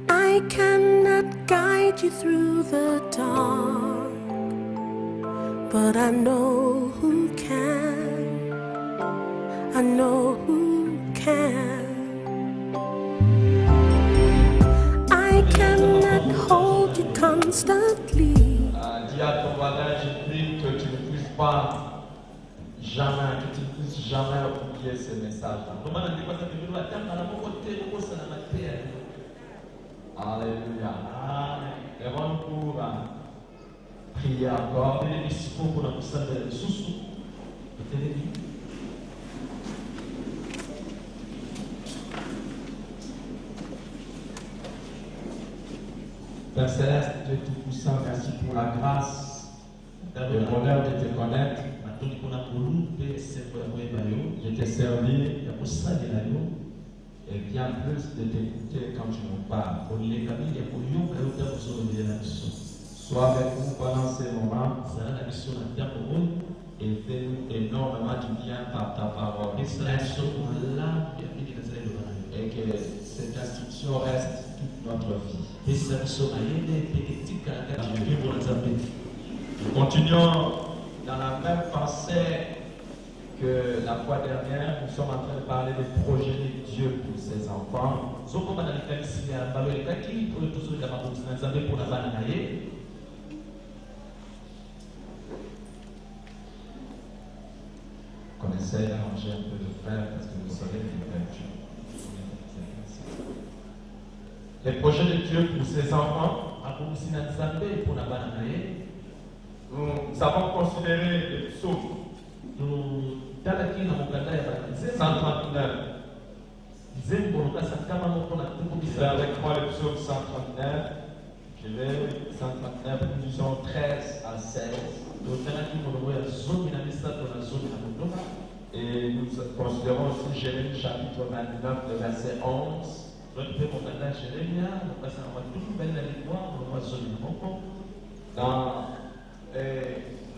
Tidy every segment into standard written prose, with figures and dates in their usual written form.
I cannot guide you through the dark, but I know who can. I know who can. I cannot hold you constantly. Dis à ton voisin, je prie que tu ne puisses pas jamais, que tu ne puisses jamais oublier ces messages-là. Alléluia. Lève-nous pour prier encore. Père Céleste, Dieu Tout-Puissant, merci pour la grâce, le bonheur de te connaître, de te servir, et bien plus de t'écouter quand tu nous parles. Sois avec nous pendant ces moments et fais-nous énormément du bien par ta parole. Et que cette instruction reste toute notre vie. Nous continuons dans la même pensée que la fois dernière. Nous sommes en train de parler des projets de Dieu pour ses enfants. Qu'on essaie d'arranger un peu de frère parce que le soleil est très chaud. Les projets de Dieu pour ses enfants. Nous avons considéré le psaume 139. C'est avec moi le psaume 139. Je vais 139, nous disons 13 à 16. Et nous considérons aussi Jérémie chapitre 29, le verset 11.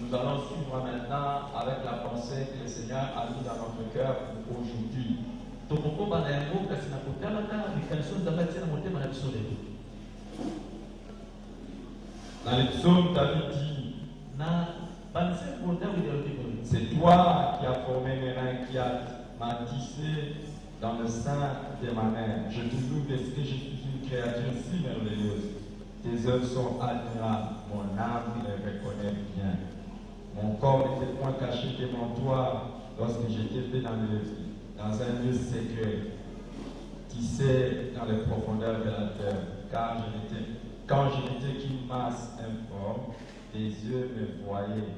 Nous allons suivre maintenant avec la pensée que le Seigneur a mis dans notre cœur pour aujourd'hui. Dans les psaumes, David dit, c'est toi qui as formé mes reins, qui m'as tissé dans le sein de ma mère. Je te loue parce que je suis une créature si merveilleuse. Tes œuvres sont admirables, mon âme les reconnaît bien. Mon corps n'était point caché devant toi lorsque j'étais fait dans un lieu secret, tissé dans les profondeurs de la terre, car quand je n'étais qu'une masse informe, tes yeux me voyaient.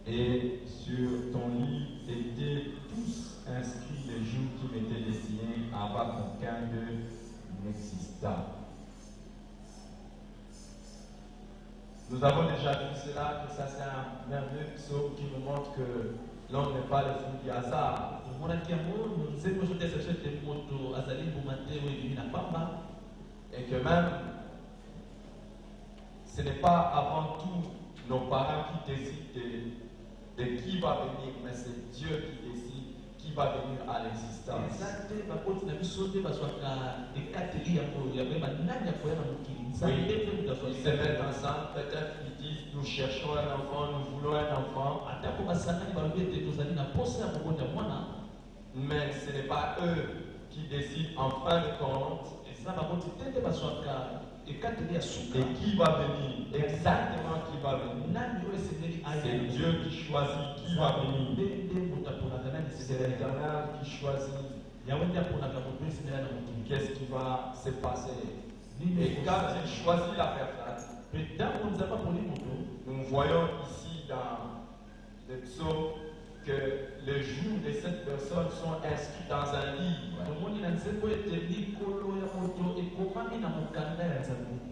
Et sur ton lit étaient tous inscrits les jours qui m'étaient destinés avant qu'aucun d'eux n'exista. Nous avons déjà vu cela, que ça c'est un merveilleux psaume qui nous montre que l'homme n'est pas le fruit du hasard. Et que même, ce n'est pas avant tout nos parents qui décident de qui va venir, mais c'est Dieu qui décide qui va venir à l'existence. Ils se mettent ensemble, peut-être ils disent nous cherchons un enfant, nous voulons un enfant. Mais ce n'est pas eux qui décident en fin de compte. Et qui va venir, exactement qui va venir. C'est Dieu qui choisit qui va venir. C'est l'Éternel qui choisit qu'est-ce qui va se passer. Et quand il choisit la personne, nous voyons ici dans le psaume que les jours de cette personne sont inscrits dans un livre.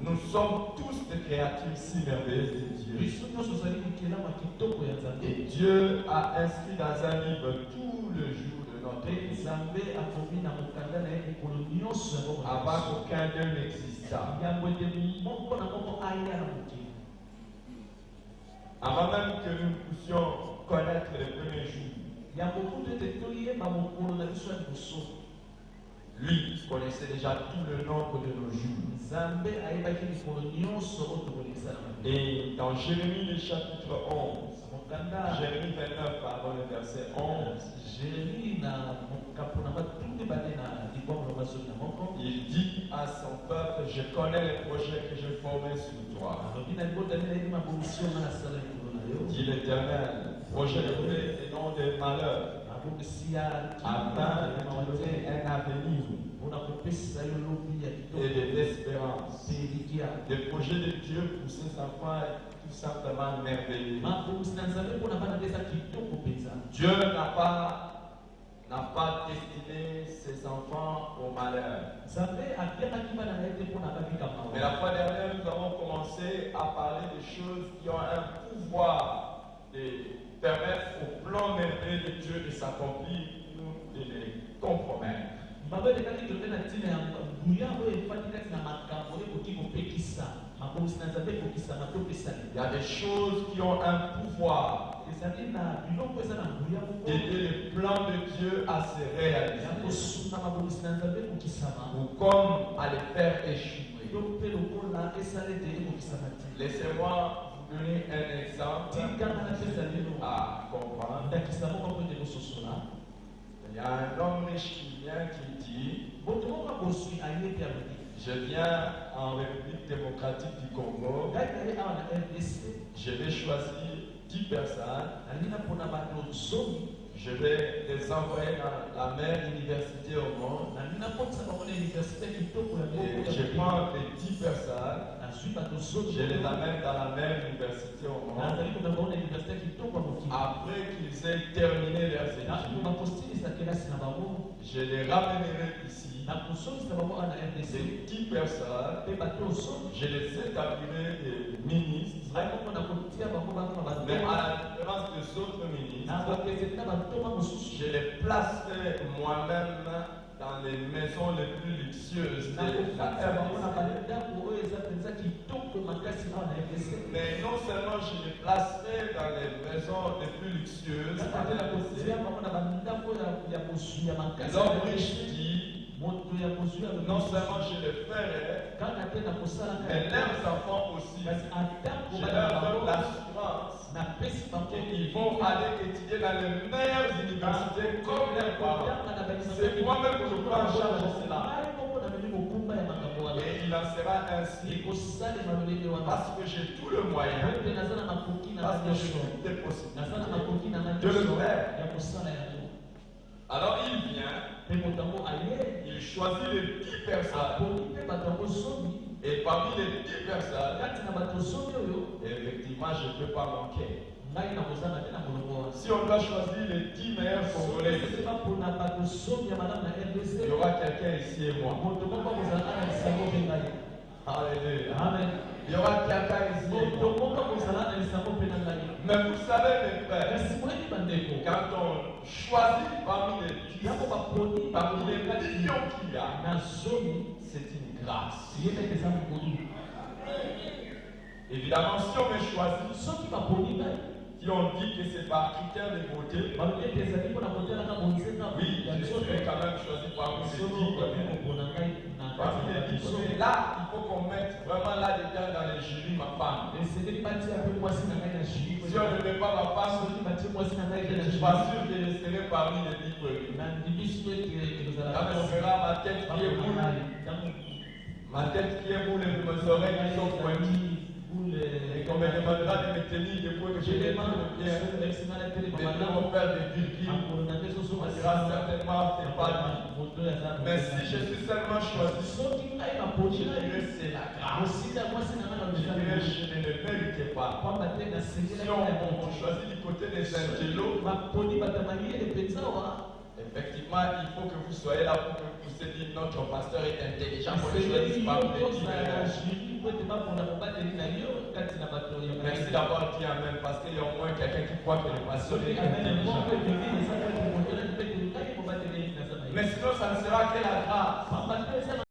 Nous sommes tous des créatures si merveilleuses de Dieu. Et Dieu a inscrit dans un livre tous les jours de notre vie avant qu'aucun d'eux n'existât. Avant même que nous puissions connaître les premiers jours. Lui connaissait déjà tout le nombre de nos jours. Et dans Jérémie le chapitre 11, Jérémie 29, pardon, le verset 11, il dit à son peuple, je connais les projets que j'ai formés sur toi. Dit l'Éternel, projet de paix et non de malheur, afin de donner un avenir et de l'espérance. Le projet de Dieu pour ses enfants est tout simplement merveilleux. Dieu n'a pas destiné ses enfants au malheur. Mais la fois dernière, nous avons commencé à parler de choses qui ont un pouvoir de permettre au plan merveilleux de Dieu de s'accomplir ou de les compromettre. Il y a des choses qui ont un pouvoir d'aider le plan de Dieu à se réaliser ou comme à les faire échouer. Laissez-moi vous donner un exemple à comprendre. Il y a un homme riche qui vient qui dit, je viens en République démocratique du Congo, je vais choisir 10 personnes, je vais les envoyer dans la meilleure université au monde, et je prends les 10 personnes, je les amène dans la meilleure université au monde, après qu'ils aient terminé leurs études, je les ramènerai ici. Ces 10 personnes, je les établirai des ministres, mais à la différence des autres ministres, je les placerai moi-même dans les maisons les plus luxueuses de la mais non seulement je les placerai dans les maisons les plus luxueuses, l'homme riche dit, non seulement je les ferai, mais leurs enfants aussi, je leur donne l'assurance qu'ils vont aller étudier dans les meilleures universités comme leurs parents. C'est moi-même qui prends en charge de cela. Et il en sera ainsi parce que j'ai tout le moyen, parce que j'ai toutes les possibilités de le faire. Alors il vient, il choisit les 10 personnes, et parmi les 10 personnes, effectivement je ne peux pas manquer. Si on doit choisir les 10 meilleurs Congolais, il y aura quelqu'un ici et moi. Alléluia. Amen. Il y aura quelqu'un ici et moi. Mais vous savez, mes frères, quand on choisit parmi les 10, parmi les millions qu'il y a, c'est une grâce. Évidemment, si on me choisit, si on dit que c'est par critère de beauté, oui, je serai quand même choisi parmi les 10. Mais là, il faut qu'on mette vraiment là-dedans dans les jurys ma femme. Si on ne met pas ma femme, je ne suis pas sûr que je serai parmi les 10 premiers. Quand on verra ma tête qui est boule, et mes oreilles qui sont pointues, et qu'on me demandera de me tenir debout et que je les mains bien, de vont faire des virgules, on dira certainement c'est pas lui. Mais si je suis seulement choisi, je dirais c'est la grâce. Je dirais je ne le méritais pas. Si on choisit du côté des intellos, effectivement, il faut que vous soyez là pour que vous puissiez dire notre pasteur est intelligent pour le choisir parmi les 10 meilleurs. Merci d'avoir dit Amen parce qu'il y a au moins quelqu'un qui croit que le pasteur est intelligent. Mais sinon, ça ne sera que la grâce.